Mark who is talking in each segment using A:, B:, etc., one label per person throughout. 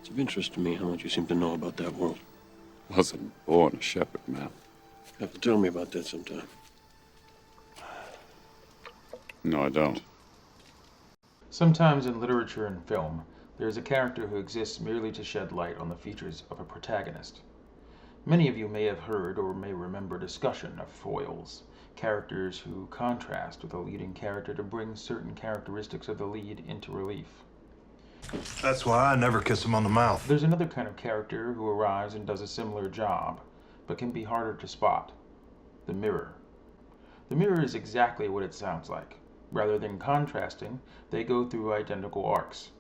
A: It's of interest to me how much you seem to know about that world.
B: Wasn't born a shepherd, man.
A: You have to tell me about that sometime.
B: No, I don't.
C: Sometimes in literature and film, there is a character who exists merely to shed light on the features of a protagonist. Many of you may have heard or may remember discussion of foils, characters who contrast with a leading character to bring certain characteristics of the lead into relief.
D: That's why I never kiss him on the mouth.
C: There's another kind of character who arrives and does a similar job, but can be harder to spot. The mirror. The mirror is exactly what it sounds like. Rather than contrasting, they go through identical arcs.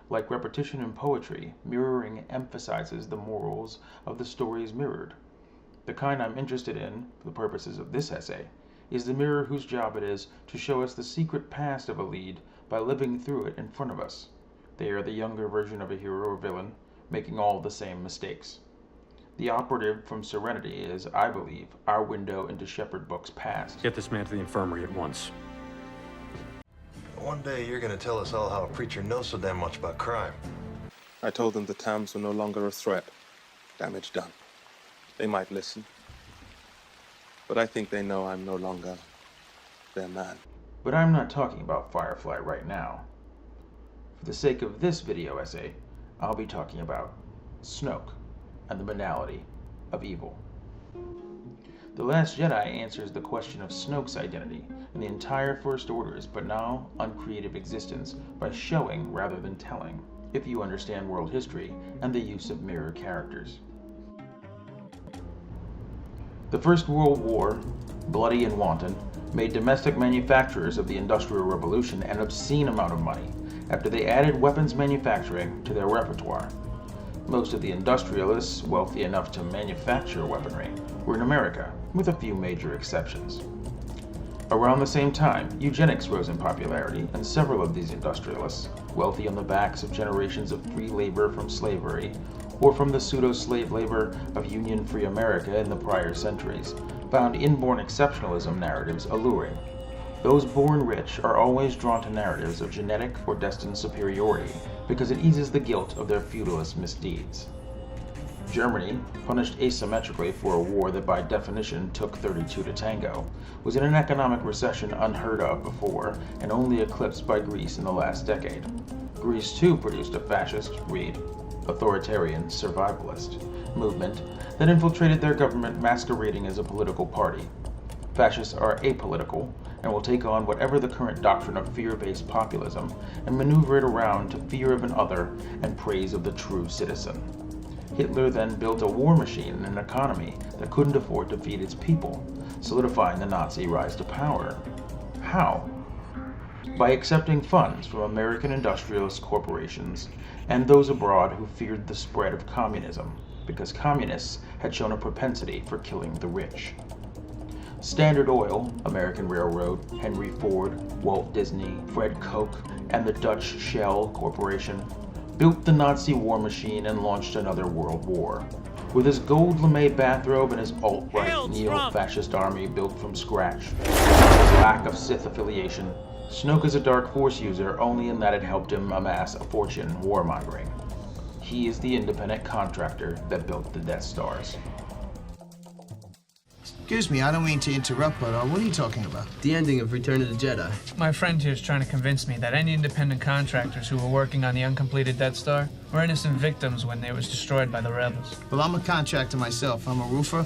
C: Like repetition in poetry, mirroring emphasizes the morals of the stories mirrored. The kind I'm interested in, for the purposes of this essay, is the mirror whose job it is to show us the secret past of a lead by living through it in front of us. They are the younger version of a hero or villain, making all the same mistakes. The operative from Serenity is, I believe, our window into Shepherd Book's past.
E: Get this man to the infirmary at once.
D: One day you're gonna tell us all how a preacher knows so damn much about crime.
F: I told them the Tams were no longer a threat. Damage done. They might listen. But I think they know I'm no longer their man.
C: But I'm not talking about Firefly right now. For the sake of this video essay, I'll be talking about Snoke and the banality of evil. The Last Jedi answers the question of Snoke's identity and the entire First Order's but now uncreative existence by showing rather than telling, if you understand world history and the use of mirror characters. The First World War, bloody and wanton, made domestic manufacturers of the Industrial Revolution an obscene amount of money after they added weapons manufacturing to their repertoire. Most of the industrialists wealthy enough to manufacture weaponry were in America, with a few major exceptions. Around the same time, eugenics rose in popularity, and several of these industrialists, wealthy on the backs of generations of free labor from slavery, or from the pseudo-slave labor of Union-free America in the prior centuries, found inborn exceptionalism narratives alluring. Those born rich are always drawn to narratives of genetic or destined superiority because it eases the guilt of their feudalist misdeeds. Germany, punished asymmetrically for a war that by definition took 32 to tango, was in an economic recession unheard of before and only eclipsed by Greece in the last decade. Greece too produced a fascist, read, authoritarian survivalist movement that infiltrated their government masquerading as a political party. Fascists are apolitical and will take on whatever the current doctrine of fear-based populism and maneuver it around to fear of an other and praise of the true citizen. Hitler then built a war machine and an economy that couldn't afford to feed its people, solidifying the Nazi rise to power. How? By accepting funds from American industrialist corporations and those abroad who feared the spread of communism, because communists had shown a propensity for killing the rich. Standard Oil, American Railroad, Henry Ford, Walt Disney, Fred Koch, and the Dutch Shell Corporation built the Nazi war machine and launched another world war. With his gold lame bathrobe and his alt-right neo-fascist army built from scratch, his lack of Sith affiliation, Snoke is a Dark Force user only in that it helped him amass a fortune warmongering. He is the independent contractor that built the Death Stars.
G: Excuse me, I don't mean to interrupt, but what are you talking about?
H: The ending of Return of the Jedi.
I: My friend here is trying to convince me that any independent contractors who were working on the uncompleted Death Star were innocent victims when they was destroyed by the rebels.
G: Well, I'm a contractor myself. I'm a roofer.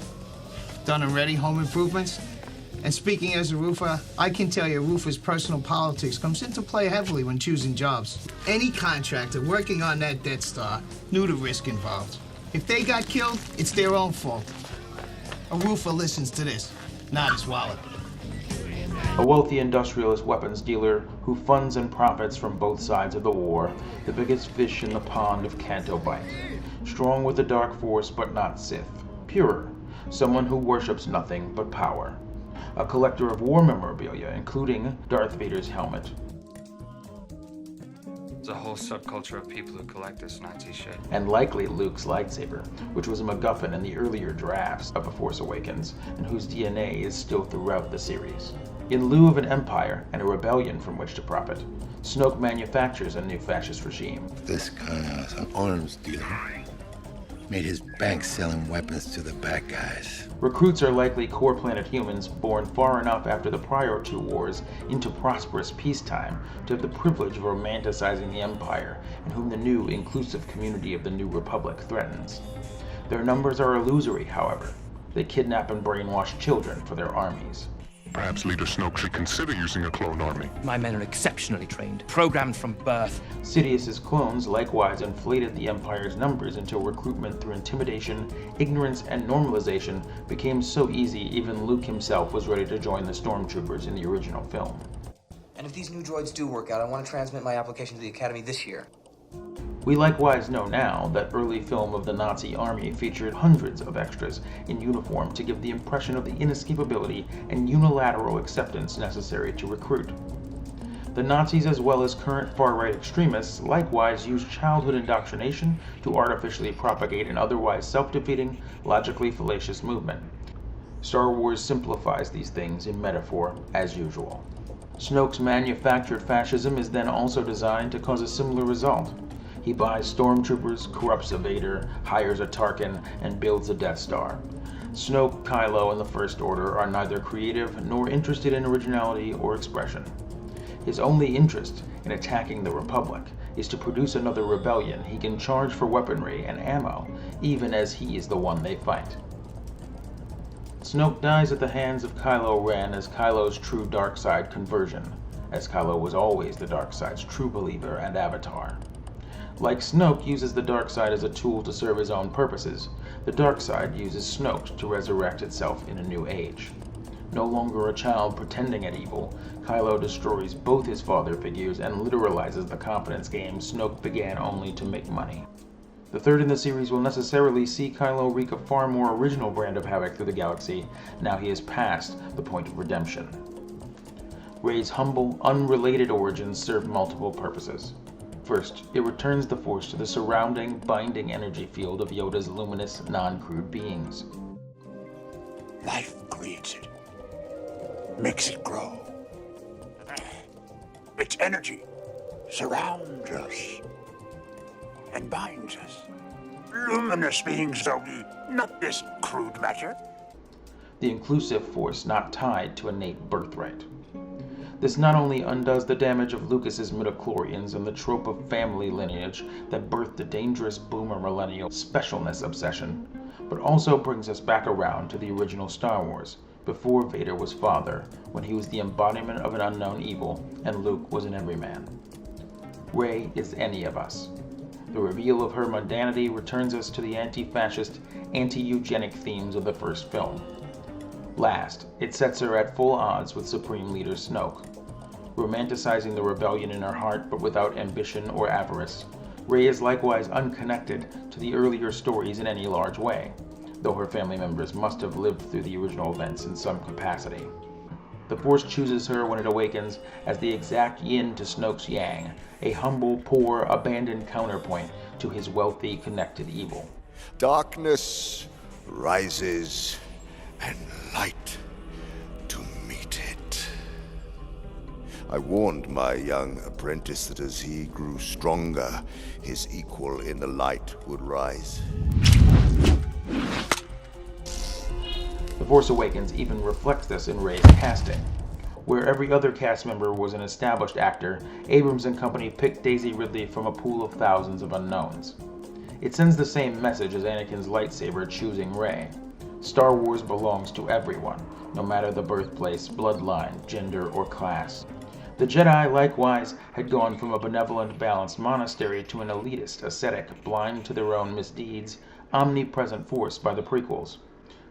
G: Done and ready home improvements. And speaking as a roofer, I can tell you a roofer's personal politics comes into play heavily when choosing jobs. Any contractor working on that Death Star knew the risk involved. If they got killed, it's their own fault. A roofer listens to this, not his wallet.
C: A wealthy industrialist weapons dealer who funds and profits from both sides of the war, the biggest fish in the pond of Canto Bight. Strong with the Dark Force but not Sith. Purer, someone who worships nothing but power. A collector of war memorabilia, including Darth Vader's helmet.
E: There's a whole subculture of people who collect this Nazi shit.
C: And likely Luke's lightsaber, which was a MacGuffin in the earlier drafts of The Force Awakens, and whose DNA is still throughout the series. In lieu of an empire and a rebellion from which to profit, Snoke manufactures a new fascist regime.
H: This guy's an arms dealer. Made his bank selling weapons to the bad guys.
C: Recruits are likely core planet humans born far enough after the prior two wars into prosperous peacetime to have the privilege of romanticizing the Empire, and whom the new inclusive community of the New Republic threatens. Their numbers are illusory, however. They kidnap and brainwash children for their armies.
J: Perhaps Leader Snoke should consider using a clone army.
K: My men are exceptionally trained, programmed from birth.
C: Sidious's clones likewise inflated the Empire's numbers until recruitment through intimidation, ignorance, and normalization became so easy even Luke himself was ready to join the Stormtroopers in the original film.
L: And if these new droids do work out, I want to transmit my application to the Academy this year.
C: We likewise know now that early film of the Nazi army featured hundreds of extras in uniform to give the impression of the inescapability and unilateral acceptance necessary to recruit. The Nazis, as well as current far-right extremists, likewise use childhood indoctrination to artificially propagate an otherwise self-defeating, logically fallacious movement. Star Wars simplifies these things in metaphor, as usual. Snoke's manufactured fascism is then also designed to cause a similar result. He buys stormtroopers, corrupts a Vader, hires a Tarkin, and builds a Death Star. Snoke, Kylo, and the First Order are neither creative nor interested in originality or expression. His only interest in attacking the Republic is to produce another rebellion he can charge for weaponry and ammo, even as he is the one they fight. Snoke dies at the hands of Kylo Ren as Kylo's true dark side conversion, as Kylo was always the dark side's true believer and avatar. Like Snoke uses the dark side as a tool to serve his own purposes, the dark side uses Snoke to resurrect itself in a new age. No longer a child pretending at evil, Kylo destroys both his father figures and literalizes the confidence game Snoke began only to make money. The third in the series will necessarily see Kylo wreak a far more original brand of havoc through the galaxy, now he is past the point of redemption. Rey's humble, unrelated origins serve multiple purposes. First, it returns the Force to the surrounding, binding energy field of Yoda's luminous, non-crude beings.
H: Life creates it. Makes it grow. Its energy surrounds us and binds us. Luminous beings, Zogi, not this crude matter.
C: The inclusive Force not tied to innate birthright. This not only undoes the damage of Lucas's midichlorians and the trope of family lineage that birthed the dangerous boomer millennial specialness obsession, but also brings us back around to the original Star Wars, before Vader was father, when he was the embodiment of an unknown evil, and Luke was an everyman. Rey is any of us. The reveal of her mundanity returns us to the anti-fascist, anti-eugenic themes of the first film. Last, it sets her at full odds with Supreme Leader Snoke. Romanticizing the rebellion in her heart but without ambition or avarice, Rey is likewise unconnected to the earlier stories in any large way, though her family members must have lived through the original events in some capacity. The Force chooses her when it awakens as the exact yin to Snoke's yang, a humble, poor, abandoned counterpoint to his wealthy, connected evil.
H: Darkness rises and light to meet it. I warned my young apprentice that as he grew stronger, his equal in the light would rise.
C: The Force Awakens even reflects this in Rey's casting. Where every other cast member was an established actor, Abrams and company picked Daisy Ridley from a pool of thousands of unknowns. It sends the same message as Anakin's lightsaber choosing Rey. Star Wars belongs to everyone, no matter the birthplace, bloodline, gender, or class. The Jedi, likewise, had gone from a benevolent, balanced monastery to an elitist, ascetic, blind to their own misdeeds, omnipresent force by the prequels.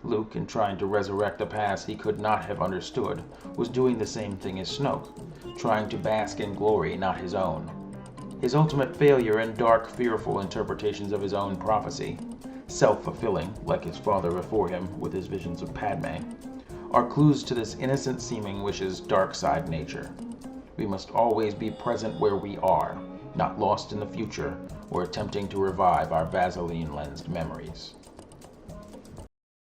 C: Luke, in trying to resurrect a past he could not have understood, was doing the same thing as Snoke, trying to bask in glory not his own. His ultimate failure and dark, fearful interpretations of his own prophecy, self-fulfilling, like his father before him with his visions of Padme, are clues to this innocent-seeming wish's dark side nature. We must always be present where we are, not lost in the future or attempting to revive our Vaseline-lensed memories.